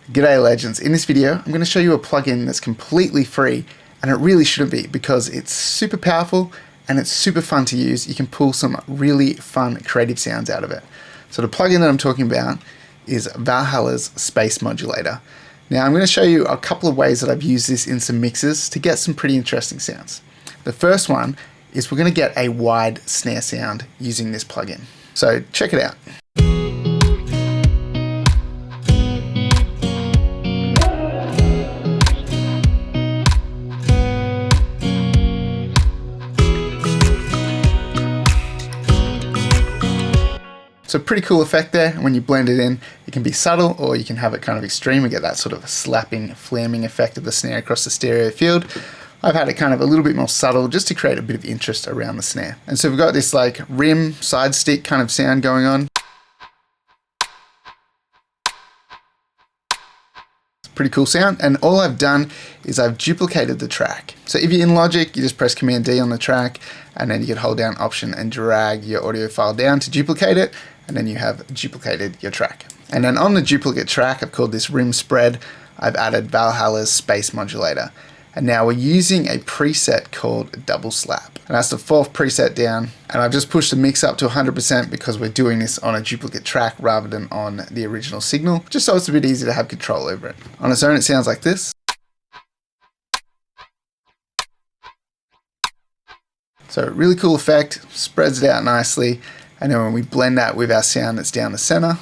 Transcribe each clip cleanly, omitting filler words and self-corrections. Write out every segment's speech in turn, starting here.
G'day legends, in this video I'm going to show you a plugin that's completely free, and it really shouldn't be because it's super powerful and it's super fun to use. You can pull some really fun creative sounds out of it. So the plugin that I'm talking about is Valhalla's Space Modulator. Now I'm going to show you a couple of ways that I've used this in some mixes to get some pretty interesting sounds. The first one is we're going to get a wide snare sound using this plugin. So check it out. It's a pretty cool effect there, and when you blend it in, it can be subtle or you can have it kind of extreme and get that sort of slapping, flaming effect of the snare across the stereo field. I've had it kind of a little bit more subtle just to create a bit of interest around the snare. And so we've got this like rim, side stick kind of sound going on. Pretty cool sound, and all I've done is I've duplicated the track. So if you're in Logic, you just press Command D on the track, and then you can hold down Option and drag your audio file down to duplicate it, and then you have duplicated your track. And then on the duplicate track, I've called this rim spread, I've added Valhalla's Space Modulator. And now we're using a preset called Double Slap. And that's the fourth preset down. And I've just pushed the mix up to 100% because we're doing this on a duplicate track rather than on the original signal, just so it's a bit easier to have control over it. On its own, it sounds like this. So really cool effect, spreads it out nicely. And then when we blend that with our sound that's down the center,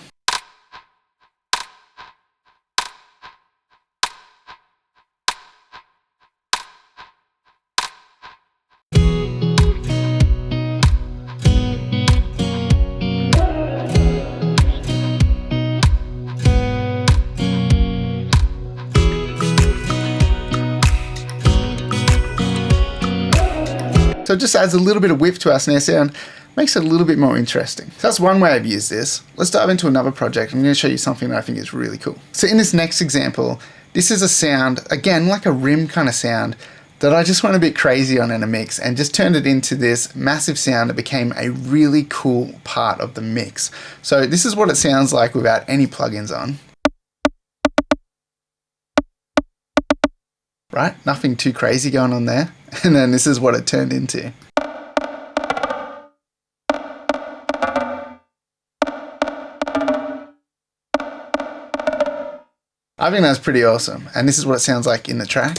so it just adds a little bit of whip to our snare sound, makes it a little bit more interesting. So that's one way I've used this. Let's dive into another project. I'm going to show you something that I think is really cool. So in this next example, this is a sound, again, like a rim kind of sound that I just went a bit crazy on in a mix and just turned it into this massive sound that became a really cool part of the mix. So this is what it sounds like without any plugins on. Right? Nothing too crazy going on there. And then this is what it turned into. I think that's pretty awesome. And this is what it sounds like in the track.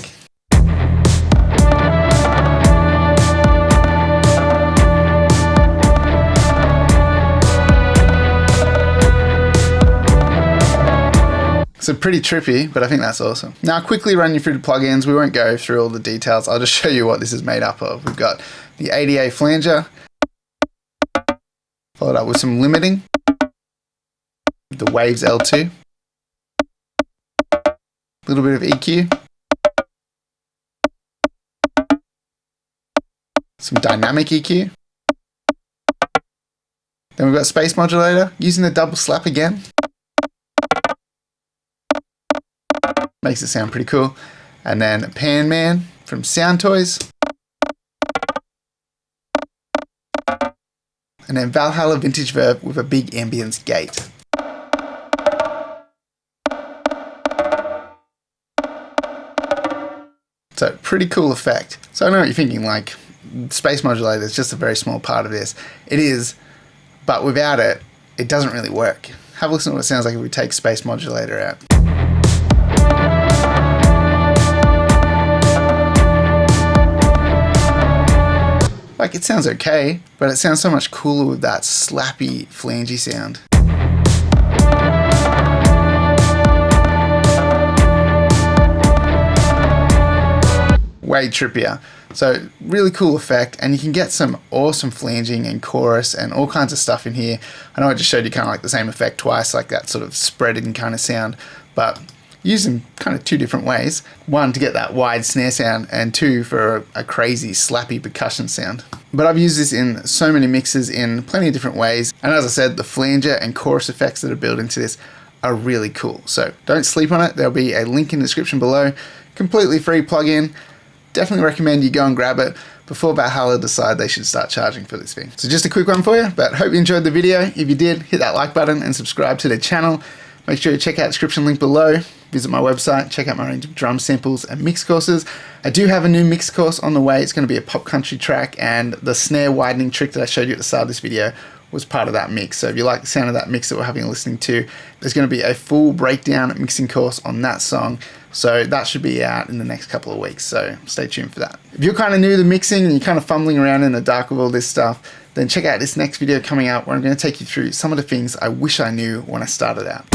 So pretty trippy, but I think that's awesome. Now I'll quickly run you through the plugins. We won't go through all the details. I'll just show you what this is made up of. We've got the ADA flanger, followed up with some limiting, the Waves L2, a little bit of EQ, some dynamic EQ. Then we've got Space Modulator using the double slap again. Makes it sound pretty cool. And then Pan Man from Sound Toys. And then Valhalla Vintage Verb with a big ambience gate. So pretty cool effect. So I know what you're thinking, like Space Modulator is just a very small part of this. It is, but without it, it doesn't really work. Have a listen to what it sounds like if we take Space Modulator out. Like, it sounds okay, but it sounds so much cooler with that slappy, flangy sound. Way trippier. So really cool effect, and you can get some awesome flanging and chorus and all kinds of stuff in here. I know I just showed you kind of like the same effect twice, like that sort of spreading kind of sound, but used in kind of two different ways. One, to get that wide snare sound, and two, for a crazy slappy percussion sound. But I've used this in so many mixes in plenty of different ways. And as I said, the flanger and chorus effects that are built into this are really cool. So don't sleep on it. There'll be a link in the description below. Completely free plugin. Definitely recommend you go and grab it before Valhalla decide they should start charging for this thing. So just a quick one for you, but hope you enjoyed the video. If you did, hit that like button and subscribe to the channel. Make sure you check out the description link below. visit my website, check out my range of drum samples and mix courses. I do have a new mix course on the way. It's going to be a pop country track, and the snare widening trick that I showed you at the start of this video was part of that mix. So if you like the sound of that mix that we're having a listening to, there's going to be a full breakdown mixing course on that song. So that should be out in the next couple of weeks. So stay tuned for that. If you're kind of new to mixing and you're kind of fumbling around in the dark with all this stuff, then check out this next video coming out where I'm going to take you through some of the things I wish I knew when I started out.